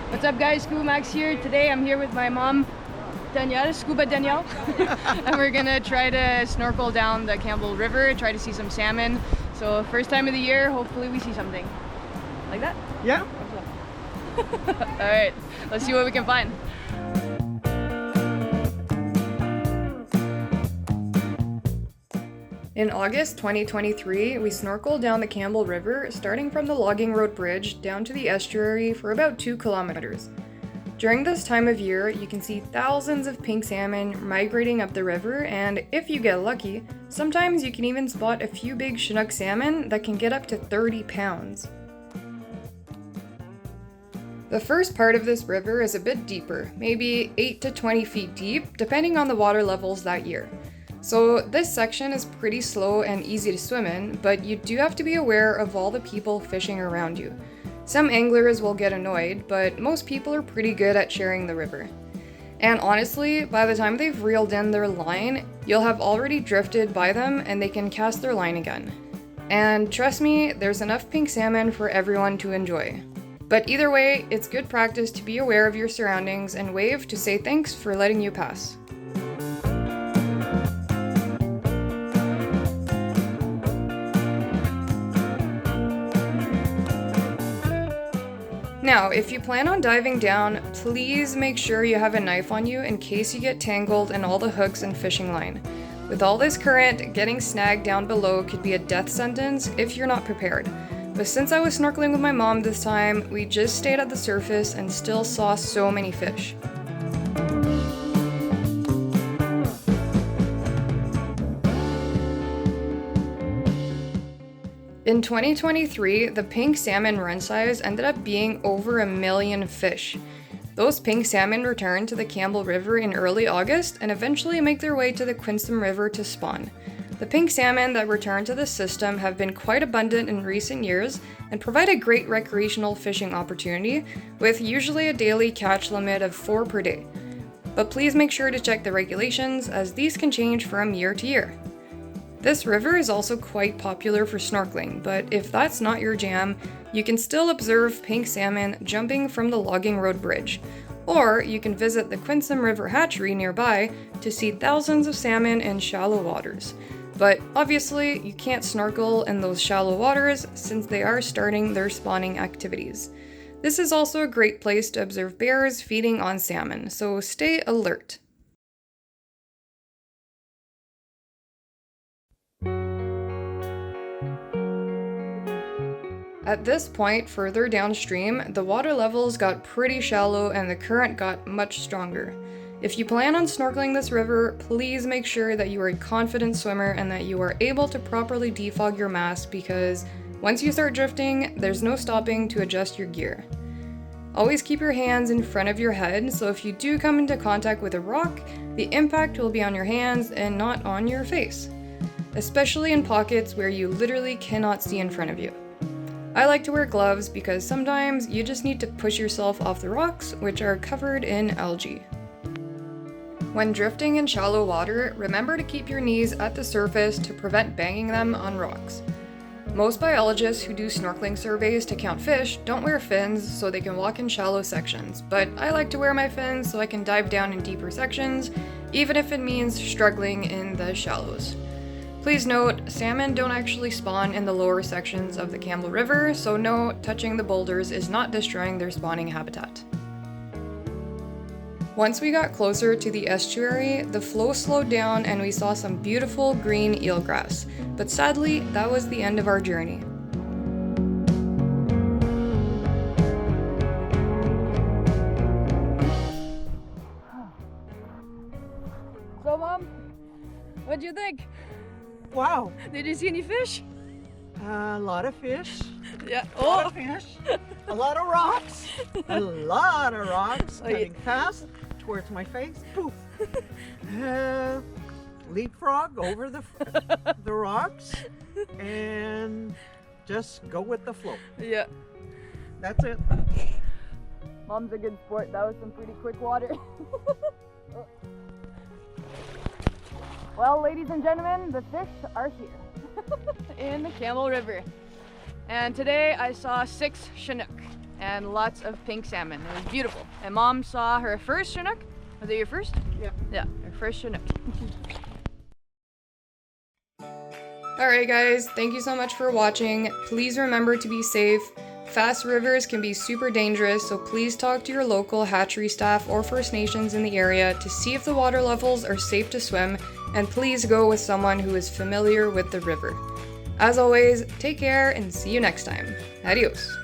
What's up guys, Scuba Max here. Today I'm here with my mom, Danielle, Scuba Danielle. And we're gonna try to snorkel down the Campbell River, try to see some salmon. So first time of the year, hopefully we see something. Like that? Yeah. Alright, let's see what we can find. In August 2023, we snorkeled down the Campbell River, starting from the Logging Road Bridge down to the estuary for about 2 kilometers. During this time of year, you can see thousands of pink salmon migrating up the river, and if you get lucky, sometimes you can even spot a few big Chinook salmon that can get up to 30 pounds. The first part of this river is a bit deeper, maybe 8 to 20 feet deep, depending on the water levels that year. So this section is pretty slow and easy to swim in, but you do have to be aware of all the people fishing around you. Some anglers will get annoyed, but most people are pretty good at sharing the river. And honestly, by the time they've reeled in their line, you'll have already drifted by them and they can cast their line again. And trust me, there's enough pink salmon for everyone to enjoy. But either way, it's good practice to be aware of your surroundings and wave to say thanks for letting you pass. Now, if you plan on diving down, please make sure you have a knife on you in case you get tangled in all the hooks and fishing line. With all this current, getting snagged down below could be a death sentence if you're not prepared. But since I was snorkeling with my mom this time, we just stayed at the surface and still saw so many fish. In 2023, the pink salmon run size ended up being over 1 million fish. Those pink salmon return to the Campbell River in early August and eventually make their way to the Quinsam River to spawn. The pink salmon that return to the system have been quite abundant in recent years and provide a great recreational fishing opportunity, with usually a daily catch limit of 4 per day. But please make sure to check the regulations, as these can change from year to year. This river is also quite popular for snorkeling, but if that's not your jam, you can still observe pink salmon jumping from the Logging Road Bridge, or you can visit the Quinsam River hatchery nearby to see thousands of salmon in shallow waters. But obviously, you can't snorkel in those shallow waters since they are starting their spawning activities. This is also a great place to observe bears feeding on salmon, so stay alert. At this point, further downstream, the water levels got pretty shallow and the current got much stronger. If you plan on snorkeling this river, please make sure that you are a confident swimmer and that you are able to properly defog your mask, because once you start drifting, there's no stopping to adjust your gear. Always keep your hands in front of your head, so if you do come into contact with a rock, the impact will be on your hands and not on your face, especially in pockets where you literally cannot see in front of you. I like to wear gloves because sometimes you just need to push yourself off the rocks, which are covered in algae. When drifting in shallow water, remember to keep your knees at the surface to prevent banging them on rocks. Most biologists who do snorkeling surveys to count fish don't wear fins so they can walk in shallow sections, but I like to wear my fins so I can dive down in deeper sections, even if it means struggling in the shallows. Please note, salmon don't actually spawn in the lower sections of the Campbell River, so no, touching the boulders is not destroying their spawning habitat. Once we got closer to the estuary, the flow slowed down and we saw some beautiful green eelgrass, but sadly, that was the end of our journey. So Mom, what'd you think? Wow. Did you see any fish? A lot of fish. Yeah. A lot of fish. A lot of rocks. A lot of rocks Oh, yeah. coming fast towards my face. Poof. Leapfrog over the rocks and just go with the flow. Yeah. That's it. Mom's a good sport. That was some pretty quick water. Well, ladies and gentlemen, the fish are here in the Campbell River. And today I saw 6 Chinook. and lots of pink salmon. It was beautiful. And Mom saw her first Chinook. Was it your first? Yeah. Yeah, her first Chinook. Alright guys, thank you so much for watching. Please remember to be safe. Fast rivers can be super dangerous, so please talk to your local hatchery staff or First Nations in the area to see if the water levels are safe to swim, and please go with someone who is familiar with the river. As always, take care and see you next time. Adios.